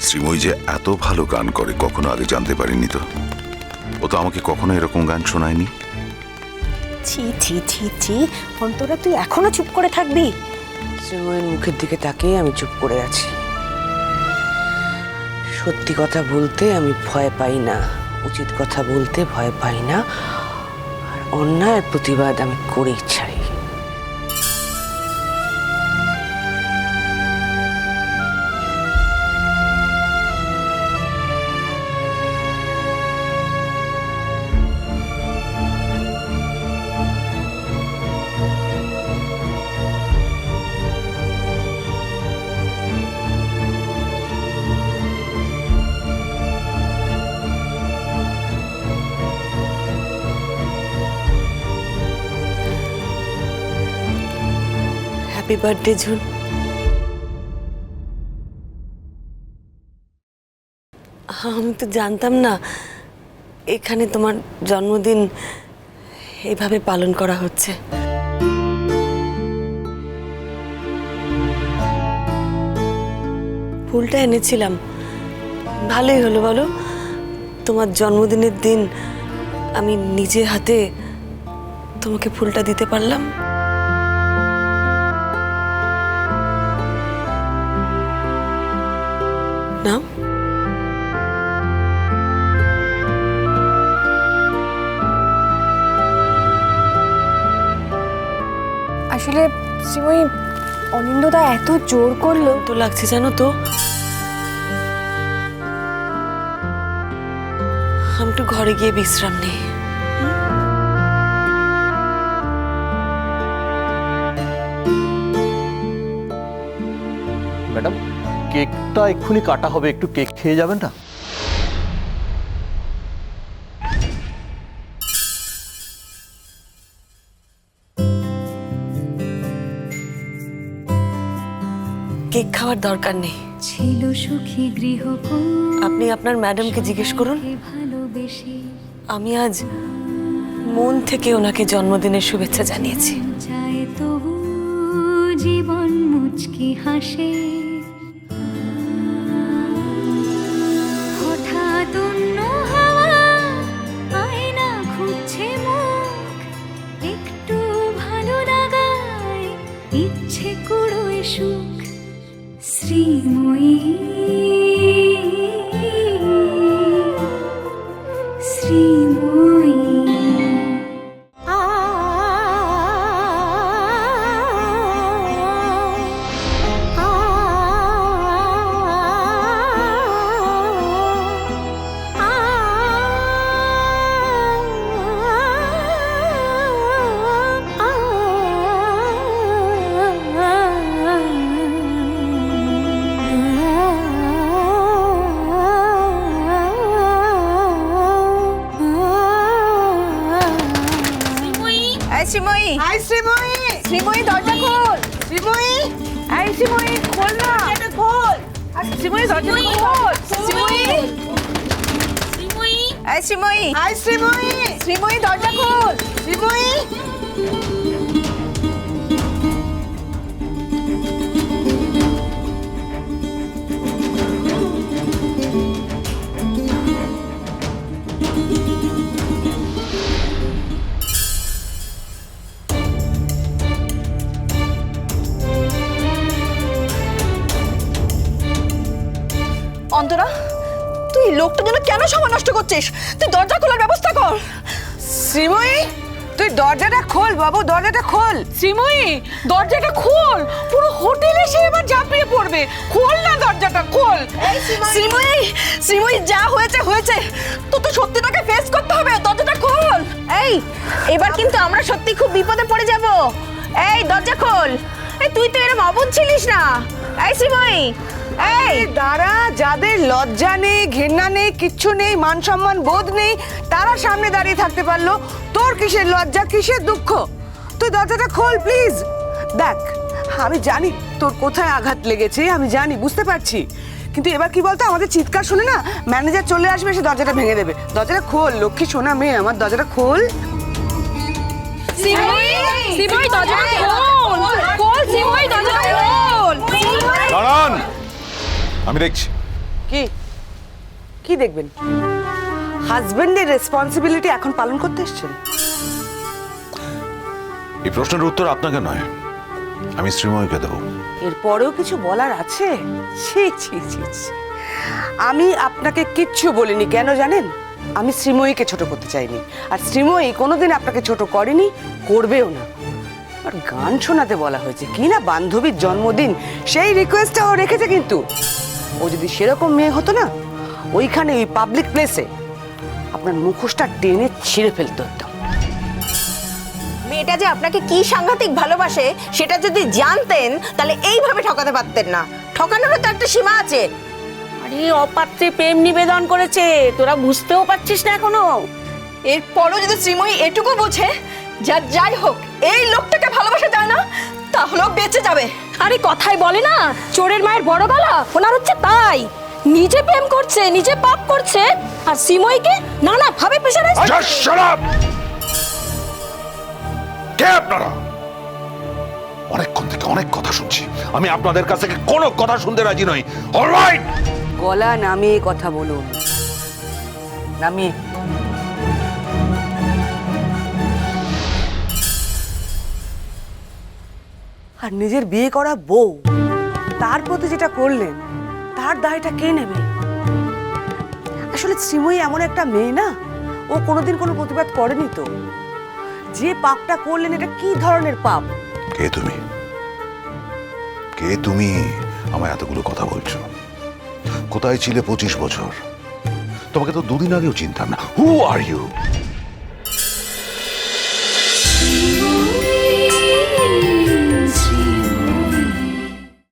শ্রীময়ী যে এত ভালো গান করে কখনো আগে জানতে পারিনি। তো ও তো আমাকে কখনো এরকম গান শোনায়নি। ছি ছি ছি ছি, অন্তরা তুই এখনো চুপ করে থাকবি? শ্রীময়ীর মুখের দিকে তাকিয়ে আমি চুপ করে আছি। সত্যি কথা বলতে আমি ভয় পাই না, উচিত কথা বলতে ভয় পাই না, আর অন্যায়ের প্রতিবাদ আমি করেই ছাড়ি। Happy birthday June. আমি তো জানতাম না এখানে তোমার জন্মদিন এইভাবে পালন করা হচ্ছে। ফুলটা এনেছিলাম, ভালোই হলো বলো। তোমার জন্মদিনের দিন আমি নিজে হাতে তোমাকে ফুলটা দিতে পারলাম। নাও। আসলে শ্রীময়ী, অনিন্দদা এত জোর করলো তো লাগছে জানো তো। আমি একটু ঘরে গিয়ে বিশ্রাম নেই। ম্যাডাম, কেকটা এক্ষুনি কাটা হবে, একটু কেক খেয়ে যাবেন না? কেক খাওয়ার দরকার নেই। ছিল সুখী গৃহকোণ, আপনি আপনার ম্যাডামকে জিজ্ঞেস করুন। আমি আজ মন থেকে ওনাকে জন্মদিনের শুভেচ্ছা জানিয়েছি। চায় তবু জীবন মুচকি হাসে, হঠাৎ শ্রীময়ী দরজা খোল শ্রীময়ী এই শ্রীময়ী আই শ্রীময়ী শ্রীময়ী দরজা খোল শ্রীময়ী অন্তরা তুই লোকটার জন্য কেন সময় নষ্ট করছিস? তুই দরজা খোলার ব্যবস্থা কর। শ্রীময়ী তুই দরজাটা খোল বাবু, দরজাটা খোল। শ্রীময়ী দরজাটা খোল, পুরো হোটেল এসে এবার ঝাঁপিয়ে পড়বে। খোল না দরজাটা, খোল। শ্রীময়ী শ্রীময়ী যা হয়েছে হয়েছে, তো তো সত্যিটাকে ফেস করতে হবে। দরজাটা খোল। এই এবার কিন্তু আমরা সত্যি খুব বিপদে পড়ে যাব। এই দরজা খোল। এই তুই তো এরকম অবুঝ ছিলিস না। এই শ্রীময়ী এই দাঁড়া, যাদের লজ্জা নেই, ঘৃণা নেই, কিচ্ছু নেই, মান সম্মান বোধ নেই, তারা সামনে দাঁড়িয়ে থাকতে পারলো। তোর কিসের লজ্জা, কিসের দুঃখ? তুই দরজাটা খোল প্লিজ। দেখ আমি জানি তোর কোথায় আঘাত লেগেছে, আমি জানি, বুঝতে পারছি, কিন্তু এবার কি বলতো, আমাদের চিৎকার শুনে না ম্যানেজার চলে আসবে, সে দরজাটা ভেঙে দেবে। দরজাটা খোল লক্ষ্মী সোনা মেয়ে আমার, দরজাটা খোল। দাঁড়ান, আমি দেখছি। কি কি দেখবেন? হাজবেন্ডের রেসপন্সিবিলিটি এখন পালন করতে এসেছেন? এই প্রশ্নের উত্তর আপনাকে নয়, আমি শ্রীময়ীকে দেবো। এরপরেও কিছু বলার আছে? ছি ছি ছি ছি। আমি আপনাকে কিচ্ছু বলিনি, কেন জানেন? আমি শ্রীময়ীকে ছোট করতে চাইনি, আর শ্রীময়ী কোনোদিন আপনাকে ছোট করেনি, করবেও না। আর গান শোনাতে বলা হয়েছে, কি না বান্ধবীর জন্মদিন, সেই রিকোয়েস্টটা ও রেখেছে। কিন্তু ও যদি সেরকম মেয়ে হতো না, ওইখানে ওই পাবলিক প্লেসে আপনার মুখোশটা টেনে ছিঁড়ে ফেলতে হতো। মেয়েটা যে আপনাকে কি সাংঘাতিক ভালোবাসে সেটা যদি জানতেন, তাহলে এইভাবে ঠকাতে পারতেন না। ঠকানোরও তো একটা সীমা আছে। আরে অপাত্রে প্রেম নিবেদন করেছে, তোরা বুঝতেও পারছিস না এখনো? এরপরও যদি শ্রীময়ী এটুকু বোঝে, যাই হোক এই লোকটাকে ভালোবাসা যায় না, তাহলেও বেঁচে যাবে। আরে কথাই বলে না, চোরের মায়ের বড় গলা, ওনার হচ্ছে তাই। নিজে প্রেম করছে, নিজে পাপ করছে, আর শ্রীময়ীকে নানা ভাবে প্রেশারাইজ। কে আপনারা? অনেকক্ষণ থেকে অনেক কথা শুনছি, আমি আপনাদের কাছ থেকে কোনো কথা শুনতে রাজি নই। অলরাইট, গলা নামিয়ে কথা বলুন, নামিয়ে। আর নিজের বিয়ে করা বউ, তার প্রতি যেটা করলেন, তার দায়টা কে নেবে? আসলে শ্রীময়ী এমন একটা মেয়ে না, ও কোনোদিন কোনো প্রতিবাদ করেনি। তো যে পাপটা করলেন, এটা কি ধরনের পাপ? কে তুমি? কে তুমি আমায় এতগুলো কথা বলছো? কোথায় ছিলে 25 বছর? তোমাকে তো দুদিন আগেও চিনতাম না। হু আর ইউ?